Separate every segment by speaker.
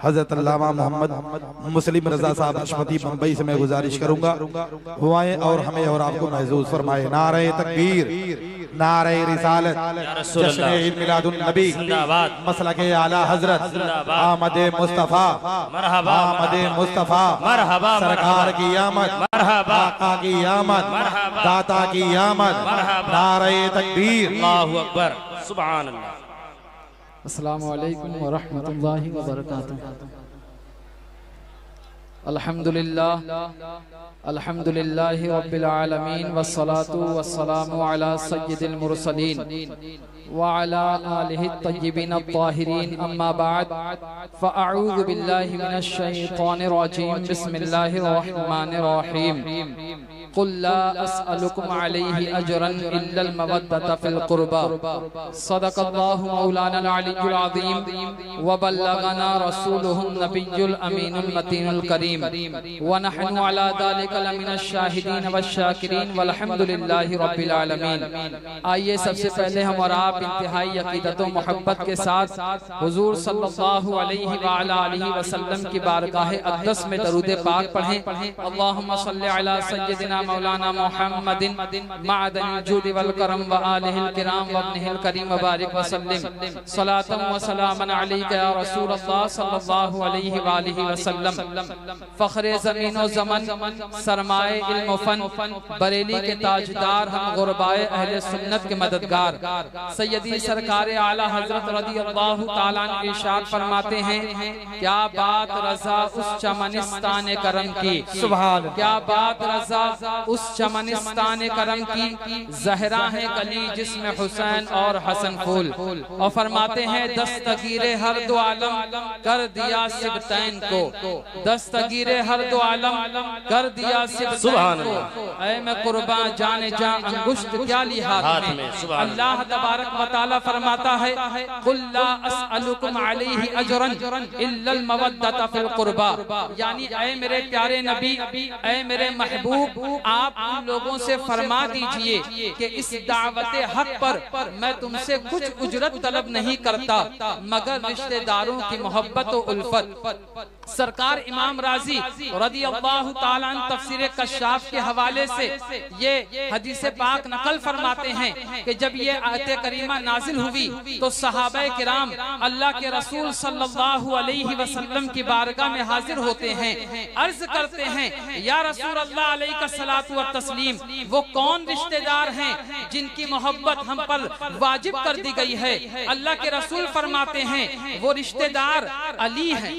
Speaker 1: हजरत अल्लामा मोहम्मद मुस्लिम रजा साहब अशमती बम्बई से मैं गुजारिश करूंगा वो आए और हमें और आपको महसूस फरमाए। नारे तकबीर, नारे रिसालत, जश्न ईद मिलादुन नबी, मसलके आला हजरत आमद मुस्तफा, आमद मुस्तफा, सरकार की आमद, आका की आमद, दाता की आमद, नारे तकबीर,
Speaker 2: अल्लाहु अकबर, सुभान अल्लाह।
Speaker 3: अस्सलामु अलैकुम व रहमतुल्लाहि व बरकातुहू। अल्हम्दुलिल्लाह, अल्हम्दुलिल्लाहि रब्बिल आलमीन वस्सलातु वस्सलामु अला सय्यिदिल मुरसलीन व अला आलिहि तय्यिबीन अत्ताहिरीन, अम्मा बाद फ़अऊज़ु बिल्लाहि मिनश शैतानिर रजीम, बिस्मिल्लाहिर रहमानिर रहीम। कुल ला अस्अलुकुम अलैहि अजरन इल्लल मवद्दत फिल क़ुरबा, सदक़ल्लाहु मौलाना अलियुल अज़ीम व बल्लगना रसूलुहुन नबियुल अमीनुल मतीनुल करीम व नहनु अला ज़ालिका लमिनश शाहिदीन वश्शाकिरीन वल्हम्दुलिल्लाहि रब्बिल आलमीन। आइए सबसे पहले हम और आप इंतहाई अक़ीदत व मोहब्बत के साथ हुज़ूर सल्लल्लाहु अलैहि व अला आलिहि वसल्लम की बारगाह अक़दस में दरूद पाक पढ़ें। अल्लाहुम्मा सल्लि अला सय्यिदिना मौलाना मुहम्मदिन मअदनिल जूदि वल करम व आलिहिल किराम व इब्निहिल करीम व बारिक व सल्लिम सलातन व सलामन अलैका या रसूल अल्लाह सल्लल्लाहु अलैहि व आलिहि वसल्लम। फ़ख्रे ज़मीन व ज़मन, सरमाए इल्म व फ़न, बरेली के ताजदार, हम गुरबाए अहले सुन्नत के मददगार सैयदी सरकार आला हजरत रज़ियल्लाहु ताला अन्हु इरशाद फरमाते हैं, क्या बात रज़ा उस चमनिस्तान करम की, सुभान, क्या बात रज़ा उस चमनिस्तान करम की, ज़हरा है गली जिसमें हुसैन और हसन फूल। और फरमाते हैं दस्तगीरे हर दो आलम कर दिया सिबतैन को, दस्तगीरे हर दो आलम कर दिया सिबतैन को, ऐ मैं कुर्बान जाने जा अंगुश्त क्या ली हाथ में। अल्लाह तबारक व तआला फरमाता है कुल ला अस्अलुकुम अलैहि अजरन इल्लल मवद्दत फिल क़ुरबा, यानी ऐ मेरे प्यारे नबी, ऐ मेरे महबूब, आप उन लोगों से फरमा दीजिए कि इस दावत हक पर मैं तुमसे कुछ उजरत तलब नहीं करता मगर रिश्तेदारों की मोहब्बत और उल्फत। सरकार इमाम राजी रज़ियल्लाहु ताला अन्हु तफसीर कश्शाफ के हवाले से ये हदीस पाक नकल फरमाते हैं कि जब ये आयत करीमा नाजिल हुई तो सहाबा किराम अल्लाह के रसूल सल्लल्लाहु अलैहि वसल्लम की बारगाह में हाजिर होते हैं, अर्ज करते हैं या रसूल अल्लाह अलैका सलातु व तस्लीम, वो कौन रिश्तेदार हैं जिनकी मोहब्बत हम पर वाजिब कर दी गई है। अल्लाह के रसूल फरमाते हैं वो रिश्तेदार अली हैं,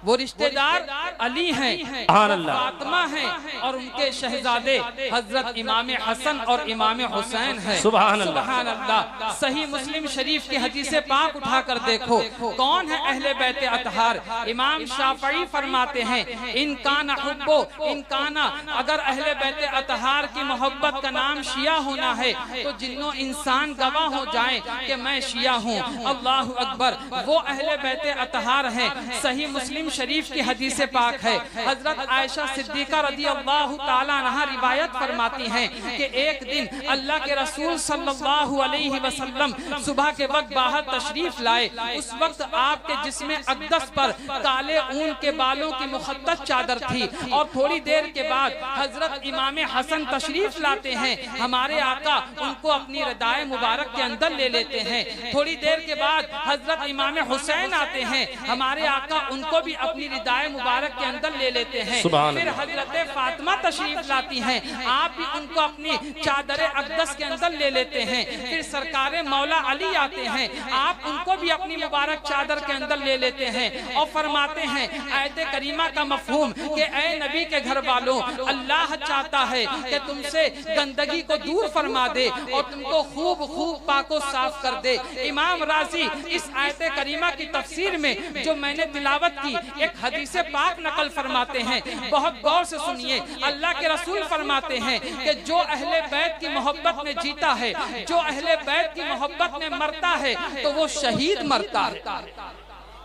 Speaker 3: वो रिश्तेदार अली हैं, फातिमा हैं और उनके शहजादे हजरत इमाम हसन और इमाम हुसैन हैं। सुभान अल्लाह। सही मुस्लिम शरीफ की हदीस पाक उठाकर देखो कौन है अहले बैत अतहार। इमाम शाफई फरमाते हैं इनकाना हुब्बो इनकाना, अगर अहले बैत अतहार की मोहब्बत का नाम शिया होना है तो जिन्नो इंसान गवाह हो जाएं कि मैं शिया हूँ। अल्लाह अकबर, वो अहले बैत अतहार हैं। सही मुस्लिम शरीफ की हदीस पाक है, हजरत आयशा सिद्दीका रज़ियल्लाहु ताला अन्हा रिवायत फरमाती हैं कि एक दिन अल्लाह के रसूल सल्लल्लाहु अलैहि वसल्लम सुबह के वक्त बाहर तशरीफ लाए। उस वक्त आपके जिस्म अक़दस पर काले ऊन के बालों की मुख़त्तत चादर थी और थोड़ी देर के बाद हजरत इमाम हसन तशरीफ लाते हैं। हमारे आका उनको अपनी रदाए मुबारक के अंदर ले लेते हैं। थोड़ी देर के बाद हजरत इमाम हुसैन आते हैं, हमारे आका उनको भी अपनी रिदाए मुबारक के अंदर ले लेते हैं। फिर हजरत फातिमा तशरीफ लाती हैं, आप भी उनको अपनी चादर अक़दस के अंदर ले लेते हैं। फिर सरकार मौला अली आते हैं, आप उनको भी अपनी मुबारक चादर के अंदर ले लेते हैं और फरमाते हैं आयत करीमा का मफहूम कि ऐ नबी के घर वालों, अल्लाह चाहता है कि तुमसे गंदगी को दूर फरमा दे और तुमको खूब खूब पाको साफ कर दे। इमाम राजी इस आयत करीमा की तफसीर में जो मैंने तिलावत की एक हदीस पाक नकल फरमाते हैं, बहुत गौर से सुनिए। अल्लाह के रसूल फरमाते हैं कि जो अहले बैत की मोहब्बत में जीता है, जो अहले बैत की मोहब्बत में मरता है तो वो शहीद मरता है।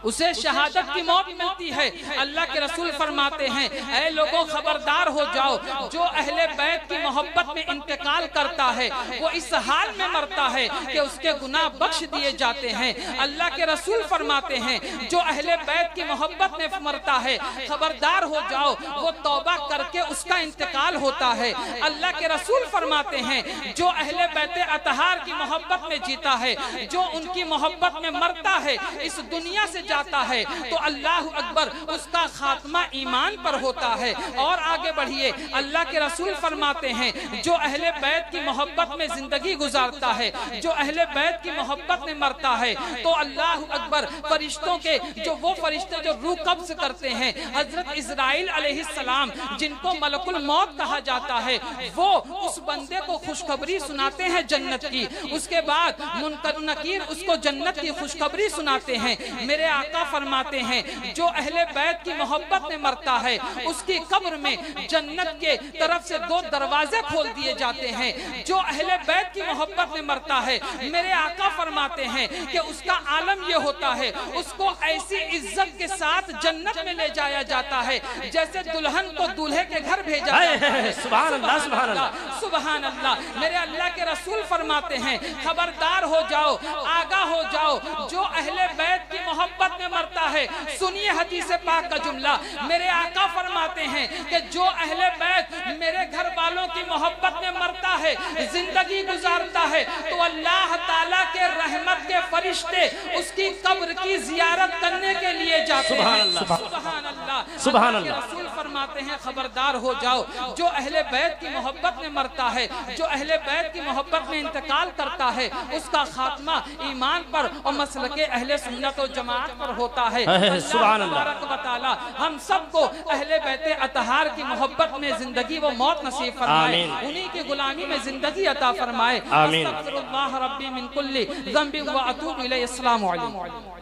Speaker 3: उसे शहादत की मौत मिलती है। अल्लाह के रसूल फरमाते हैं, ऐ लोगों खबरदार हो जाओ, जो अहले बैत की मोहब्बत में इंतकाल करता है वो इस हाल में मरता है कि उसके गुनाह बख्श दिए जाते हैं। अल्लाह के रसूल फरमाते हैं, जो अहले बैत की मोहब्बत में मरता है खबरदार हो जाओ, वो तौबा करके उसका इंतकाल होता है। अल्लाह के रसूल फरमाते हैं, जो अहले बैत अतहार की मोहब्बत में जीता है, जो उनकी मोहब्बत में मरता है, इस दुनिया से जाता है, तो अल्लाह अकबर उसका खात्मा ईमान पर होता है। और आगे बढ़िए, अल्लाह के रसूल फरमाते हैं, जो अहले बैत की मोहब्बत में जिंदगी गुजारता है, जो अहले बैत की मोहब्बत में मरता है, तो अल्लाह अकबर फरिश्तों के जो वो फरिश्ते जो रूह कब्ज करते हैं, हजरत इजराइल अलैहिस्सलाम जिनको मलकुल मौत कहा जाता है, वो उस बंदे को खुशखबरी सुनाते हैं जन्नत की। उसके बाद मुनकर नकीर उसको जन्नत की खुशखबरी सुनाते हैं। मेरे आका फरमाते हैं, जो अहले बैत की मोहब्बत में मरता है उसकी कब्र में जन्नत के तरफ से 2 दरवाजे खोल दिए जाते हैं। जो अहले बैत की मोहब्बत में मरता है, मेरे आका फरमाते हैं कि उसका आलम यह होता है, उसको ऐसी इज्जत के साथ जन्नत में ले जाया जाता है जैसे दुल्हन को दूल्हे के घर भेजा जाता है।
Speaker 2: सुभान अल्लाह, सुभान अल्लाह,
Speaker 3: सुभान अल्लाह। मेरे अल्लाह के रसूल फरमाते हैं, खबरदार हो जाओ, आगाह हो जाओ, जो अहले बैत की मोहब्बत में मरता है। सुनिए हदीस पाक का जुमला, मेरे आका फरमाते हैं कि जो अहले बैत मेरे घर वालों की मोहब्बत में मरता है, जिंदगी गुजारता है, तो अल्लाह ताला के रहमत के फरिश्ते उसकी कब्र की जियारत करने के लिए जाते हैं। सुभान अल्लाह, सुभान अल्लाह। रसूल फरमाते हैं, खबरदार हो जाओ, जो अहले बैत की मोहब्बत में मरता है, जो अहले बैत की मोहब्बत में इंतकाल करता है, उसका खात्मा ईमान पर और मसलके अहले सुन्नत और जमात पर होता है।
Speaker 2: सुभान अल्लाह।
Speaker 3: ताला हम सबको अहले बैत अतहार की मोहब्बत में जिंदगी व मौत नसीब फरमाए, उन्हीं की गुलामी में जिंदगी अता फरमाए। आमीन। अस्तगफिरुल्लाह रब्बी मिन कुल्ली ज़ंबिन व अतूबु इलैहि। अस्सलामु अलैकुम।